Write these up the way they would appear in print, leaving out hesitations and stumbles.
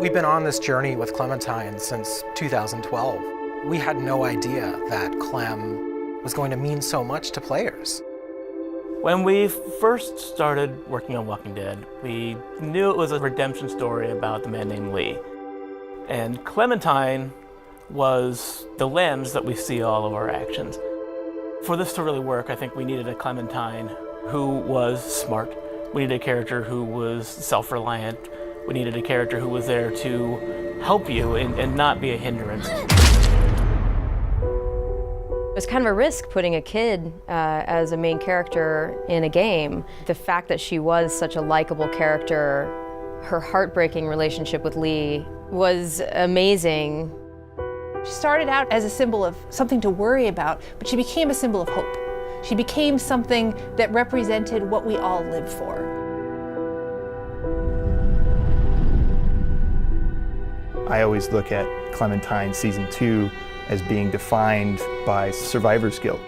We've been on this journey with Clementine since 2012. We had no idea that Clem was going to mean so much to players. When we first started working on Walking Dead, we knew it was a redemption story about the man named Lee. And Clementine was the lens that we see all of our actions. For this to really work, I think we needed a Clementine who was smart. We needed a character who was self-reliant. We needed a character who was there to help you and not be a hindrance. It was kind of a risk putting a kid as a main character in a game. The fact that she was such a likable character, her heartbreaking relationship with Lee was amazing. She started out as a symbol of something to worry about, but she became a symbol of hope. She became something that represented what we all live for. I always look at Clementine Season 2 as being defined by survivor's guilt.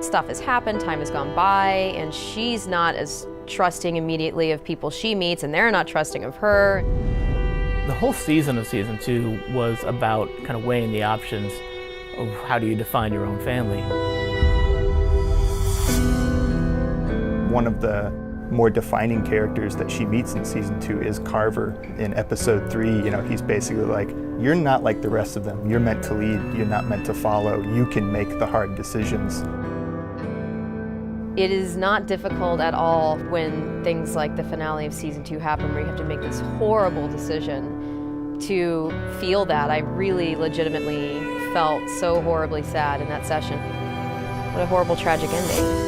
Stuff has happened, time has gone by, and she's not as trusting immediately of people she meets, and they're not trusting of her. The whole season of Season 2 was about kind of weighing the options of how do you define your own family. One of the more defining characters that she meets in Season 2 is Carver. In Episode 3, he's basically like, you're not like the rest of them. You're meant to lead, you're not meant to follow. You can make the hard decisions. It is not difficult at all when things like the finale of Season 2 happen, where you have to make this horrible decision to feel that. I really legitimately felt so horribly sad in that session. What a horrible, tragic ending.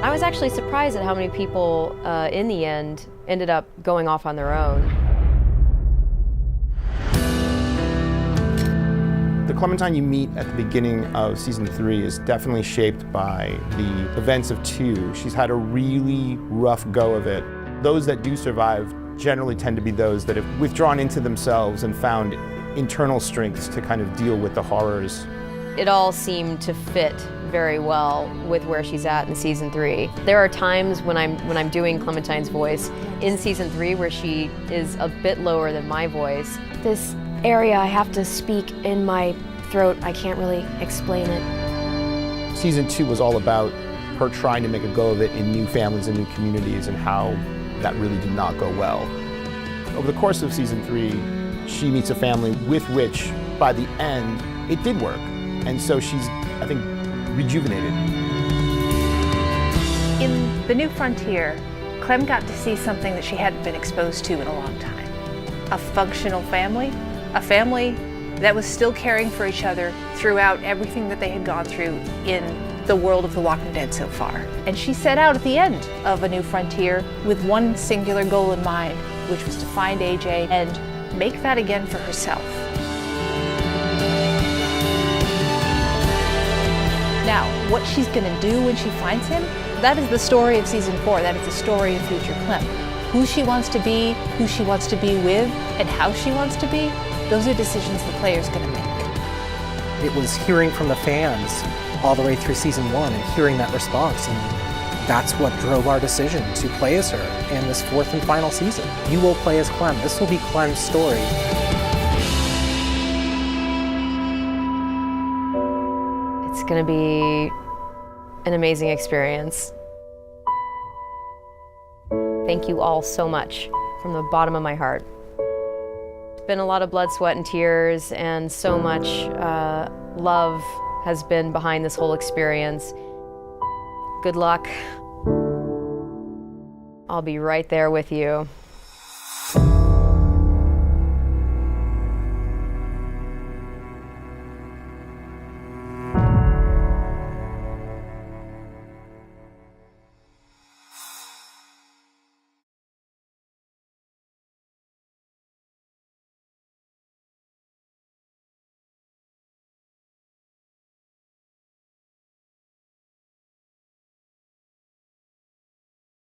I was actually surprised at how many people in the end ended up going off on their own. The Clementine you meet at the beginning of Season 3 is definitely shaped by the events of 2. She's had a really rough go of it. Those that do survive generally tend to be those that have withdrawn into themselves and found internal strengths to kind of deal with the horrors. It all seemed to fit very well with where she's at in Season 3. There are times when I'm doing Clementine's voice in Season 3 where she is a bit lower than my voice. This area I have to speak in my throat, I can't really explain it. Season 2 was all about her trying to make a go of it in new families and new communities, and how that really did not go well. Over the course of Season 3, she meets a family with which, by the end, it did work. And so she's, I think, rejuvenated. In The New Frontier, Clem got to see something that she hadn't been exposed to in a long time. A functional family, a family that was still caring for each other throughout everything that they had gone through in the world of The Walking Dead so far. And she set out at the end of A New Frontier with one singular goal in mind, which was to find AJ and make that again for herself. Now, what she's gonna do when she finds him, that is the story of Season 4. That is the story of future Clem. Who she wants to be, who she wants to be with, and how she wants to be, those are decisions the player's gonna make. It was hearing from the fans all the way through Season 1 and hearing that response, and that's what drove our decision to play as her in this 4th and final season. You will play as Clem. This will be Clem's story. It's gonna be an amazing experience. Thank you all so much from the bottom of my heart. It's been a lot of blood, sweat, and tears, and so much love has been behind this whole experience. Good luck. I'll be right there with you.